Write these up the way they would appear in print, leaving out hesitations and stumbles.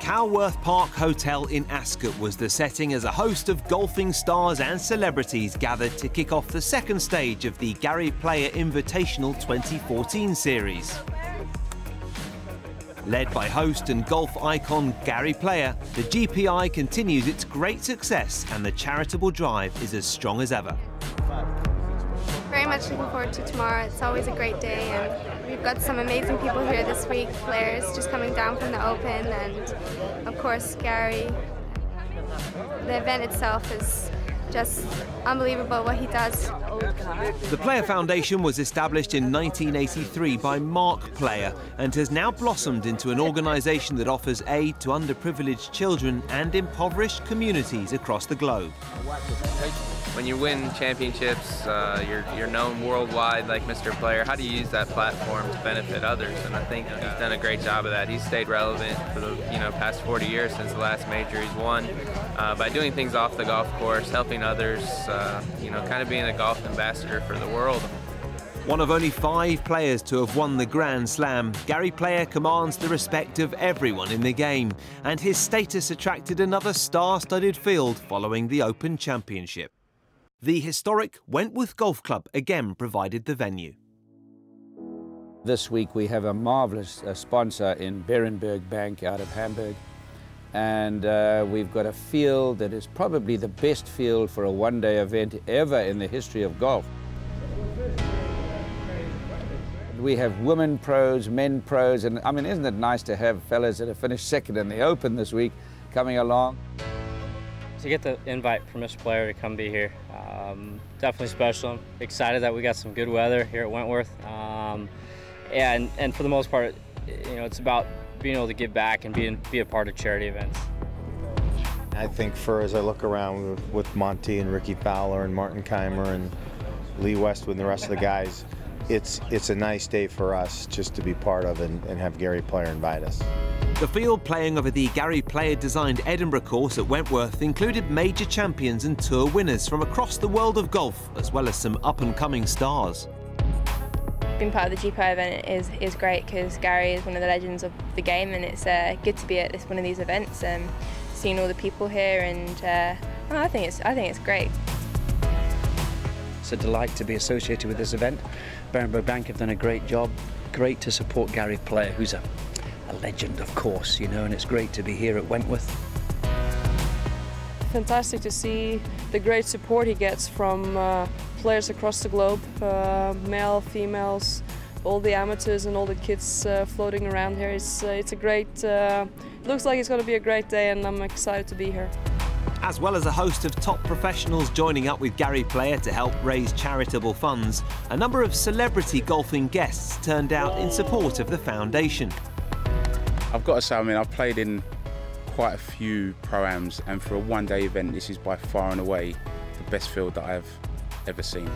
Wentworth Park Hotel in Ascot was the setting as a host of golfing stars and celebrities gathered to kick off the second stage of the Gary Player Invitational 2014 series. Led by host and golf icon Gary Player, the GPI continues its great success and the charitable drive is as strong as ever. Very much looking forward to tomorrow. It's always a great day and we've got some amazing people here this week, players just coming down from the Open and of course Gary. The event itself is just unbelievable what he does. The Player Foundation was established in 1983 by Mark Player and has now blossomed into an organisation that offers aid to underprivileged children and impoverished communities across the globe. When you win championships, you're known worldwide like Mr. Player. How do you use that platform to benefit others? And I think he's done a great job of that. He's stayed relevant for the past 40 years since the last major he's won by doing things off the golf course, helping others, kind of being a golf ambassador for the world. One of only 5 players to have won the Grand Slam, Gary Player commands the respect of everyone in the game, and his status attracted another star-studded field following the Open Championship. The historic Wentworth Golf Club again provided the venue. This week we have a marvellous sponsor in Berenberg Bank out of Hamburg, and we've got a field that is probably the best field for a one-day event ever in the history of golf. We have women pros, men pros, and I mean, isn't it nice to have fellas that have finished second in the Open this week coming along? To get the invite from Mr. Player to come be here, definitely special. I'm excited that we got some good weather here at Wentworth. And for the most part, it's about being able to give back and be a part of charity events. I think as I look around with Monty and Ricky Fowler and Martin Keimer and Lee Westwood and the rest of the guys, it's a nice day for us just to be part of and have Gary Player invite us. The field playing over the Gary Player-designed Edinburgh course at Wentworth included major champions and tour winners from across the world of golf, as well as some up-and-coming stars. Being part of the GPI event is great because Gary is one of the legends of the game, and it's good to be at one of these events and seeing all the people here, and I think it's great. It's a delight to be associated with this event. Berenberg Bank have done a great job. Great to support Gary Player, who's a legend, of course, and it's great to be here at Wentworth. Fantastic to see the great support he gets from players across the globe, male, females, all the amateurs and all the kids floating around here. It's a great, looks like it's going to be a great day, and I'm excited to be here. As well as a host of top professionals joining up with Gary Player to help raise charitable funds, a number of celebrity golfing guests turned out in support of the foundation. I've got to say, I've played in quite a few Pro-Ams, and for a one-day event, this is by far and away the best field that I've ever seen.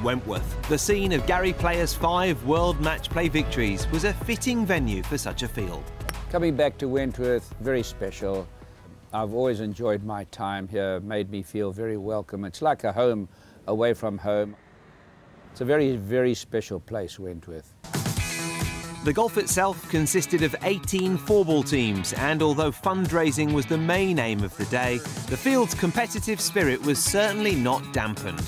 Wentworth, the scene of Gary Player's 5 World Match Play victories, was a fitting venue for such a field. Coming back to Wentworth, very special. I've always enjoyed my time here, made me feel very welcome. It's like a home away from home. It's a very, very special place, Wentworth. The golf itself consisted of 18 four-ball teams, and although fundraising was the main aim of the day, the field's competitive spirit was certainly not dampened.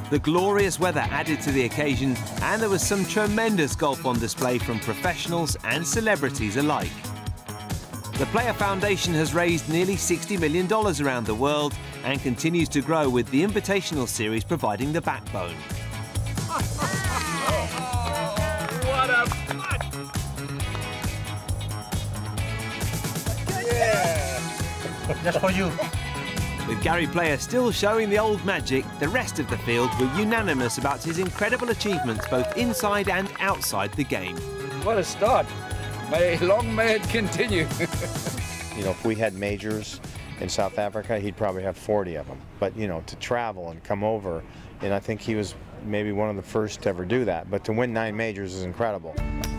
The glorious weather added to the occasion, and there was some tremendous golf on display from professionals and celebrities alike. The Player Foundation has raised nearly $60 million around the world and continues to grow, with the Invitational Series providing the backbone. What a fun! Yeah! Just for you. With Gary Player still showing the old magic, the rest of the field were unanimous about his incredible achievements both inside and outside the game. What a start. Long may it continue. If we had majors in South Africa, he'd probably have 40 of them. But, to travel and come over, and I think he was maybe one of the first to ever do that. But to win 9 majors is incredible.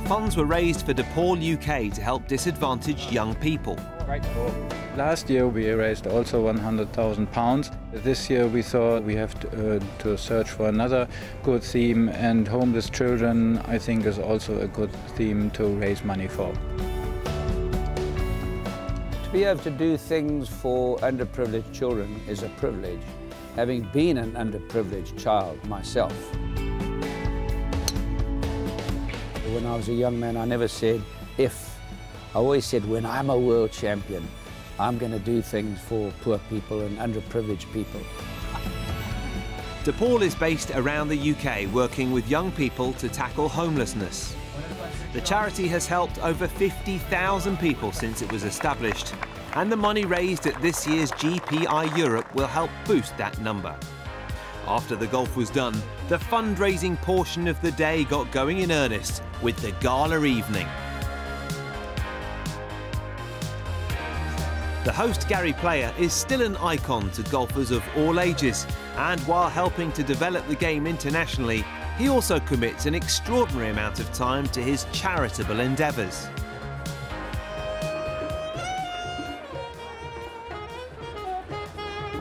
Funds were raised for Depaul UK to help disadvantaged young people. Last year we raised also £100,000. This year we thought we have to search for another good theme, and homeless children, I think, is also a good theme to raise money for. To be able to do things for underprivileged children is a privilege, having been an underprivileged child myself. When I was a young man, I never said if. I always said when I'm a world champion, I'm going to do things for poor people and underprivileged people. Depaul is based around the UK, working with young people to tackle homelessness. The charity has helped over 50,000 people since it was established, and the money raised at this year's GPI Europe will help boost that number. After the golf was done, the fundraising portion of the day got going in earnest with the gala evening. The host, Gary Player, is still an icon to golfers of all ages, and while helping to develop the game internationally, he also commits an extraordinary amount of time to his charitable endeavours.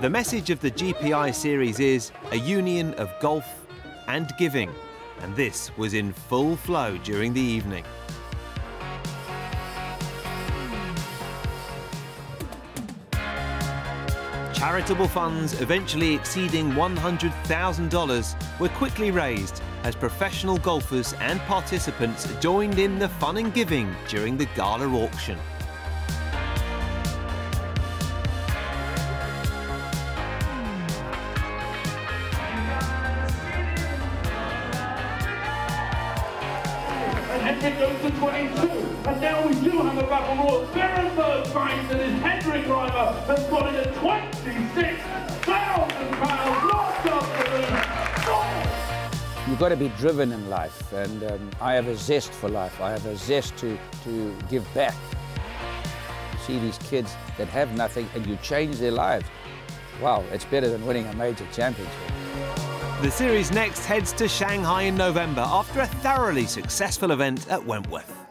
The message of the GPI series is a union of golf and giving, and this was in full flow during the evening. Charitable funds eventually exceeding $100,000 were quickly raised as professional golfers and participants joined in the fun and giving during the gala auction. And it goes to 22. And now we do have a battle royal. Berenberg finds that his Hendrick driver has got it at £26,000 locked up for them. You've got to be driven in life, and I have a zest for life. I have a zest to give back. You see these kids that have nothing and you change their lives. Wow, it's better than winning a major championship. The series next heads to Shanghai in November after a thoroughly successful event at Wentworth.